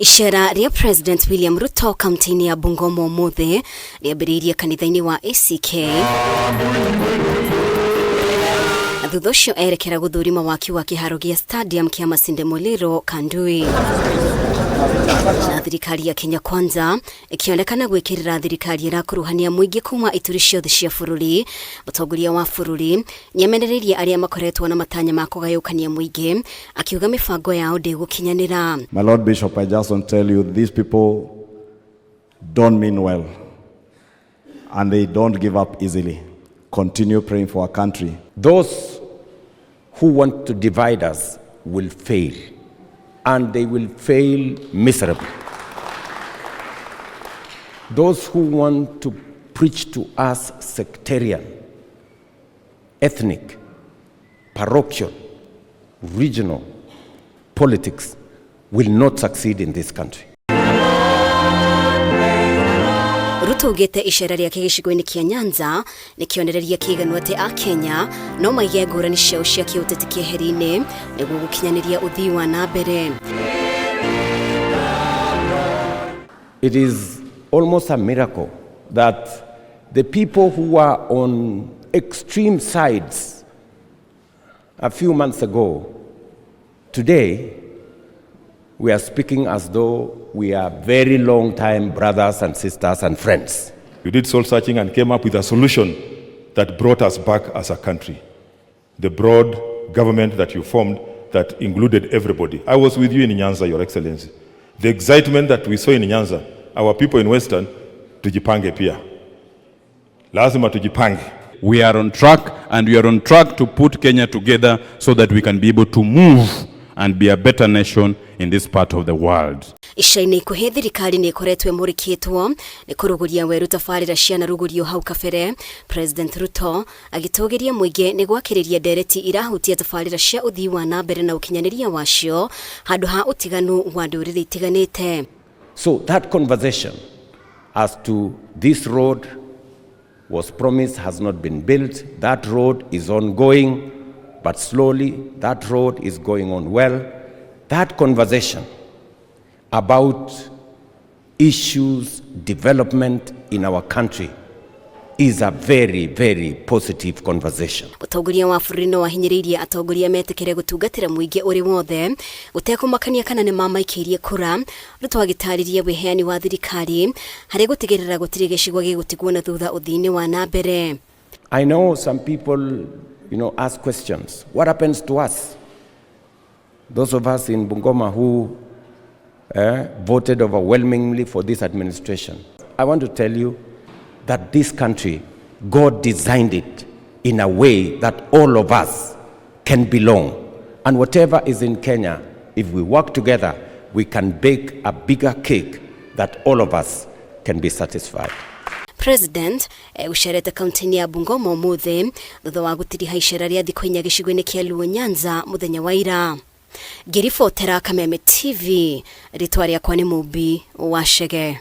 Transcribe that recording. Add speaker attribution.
Speaker 1: Icera ria President William Ruto kaunti-ini ya Bungoma umuthi riambiriirie kanitha-ini wa ACK. Thutha ucio erekera guthurima waki wa kiharo gia stadium kia Masinde Muliro Kandui. Na thirikari ya Kenya Kwanza ikionekana gwikirira thirikari irakuruhania muingi kuma ituri ciothe cia bururi. Mutongoria wa bururi nyemeneririe aria makoretwo na matanya ma kugayukania muingi akiuga mibango yao ndigukinyanira.
Speaker 2: My Lord Bishop, I just want to tell you, these people don't mean well and they don't give up easily. Continue praying for our country.
Speaker 3: Those who want to divide us will fail, and they will fail miserably. Those who want to preach to us sectarian, ethnic, parochial, regional politics will not succeed in this country.
Speaker 1: Ruto ugete icera riake gicigo-ini kia Nyanza nikionereria kiiganu ati a Kenya no maige ngurani ciao cia kiuteti kieheri-ini niguo gukinyaniria uthii wa na mbere.
Speaker 3: It is almost a miracle that the people who were on extreme sides a few months ago, today we are speaking as though we are very long time brothers and sisters and friends.
Speaker 4: You did soul searching and came up with a solution that brought us back as a country. The broad government that you formed that included everybody. I was with you in Nyanza, Your Excellency. The excitement that we saw in Nyanza, our people in Western, tujipange pia. Lazima tujipange.
Speaker 5: We are on track, and we are on track to put Kenya together so that we can be able to move and be a better nation in this part of the world.
Speaker 1: Ica-ini ikuhi thirikari ni ikoretwo imurikitwo ni kuruguria weru tabarira cia narugurio hau kabere. President Ruto agitugiria muingi ni gwakiriria ndereti irahutia tabarira cia uthii wa na mbere na ukinyaniria wacio handu ha utiganu wa nduriri itiganite.
Speaker 3: So that conversation as to this road was promised has not been built. That road is ongoing, but slowly that road is going on well. That conversation about issues, development in our country is a very, very positive conversation.
Speaker 1: Mutongoria wa bururi no wahinyiririe atongoria metikire gutungatira muingi uri wothe gutekumakania kana ni mamaikirie kura. Ruto agitaririe wiheani wa thirikari hari gutigirira gutiri gicigo gigutigwo na thutha uthini wa na mbere.
Speaker 3: I know some people, ask questions. What happens to us? Those of us in Bungoma who voted overwhelmingly for this administration. I want to tell you that this country, God designed it in a way that all of us can belong. And whatever is in Kenya, if we work together, we can bake a bigger cake that all of us can be satisfied.
Speaker 1: President ucerete kaunti-ini ya Bungoma umuthi thutha wa gutiriha icera ria thikũ inya gicigo-ini kia Luo Nyanza muthenya wa ira. Ngiribotera Kameme TV, ritwa riakwa ni Mubi wa Chege.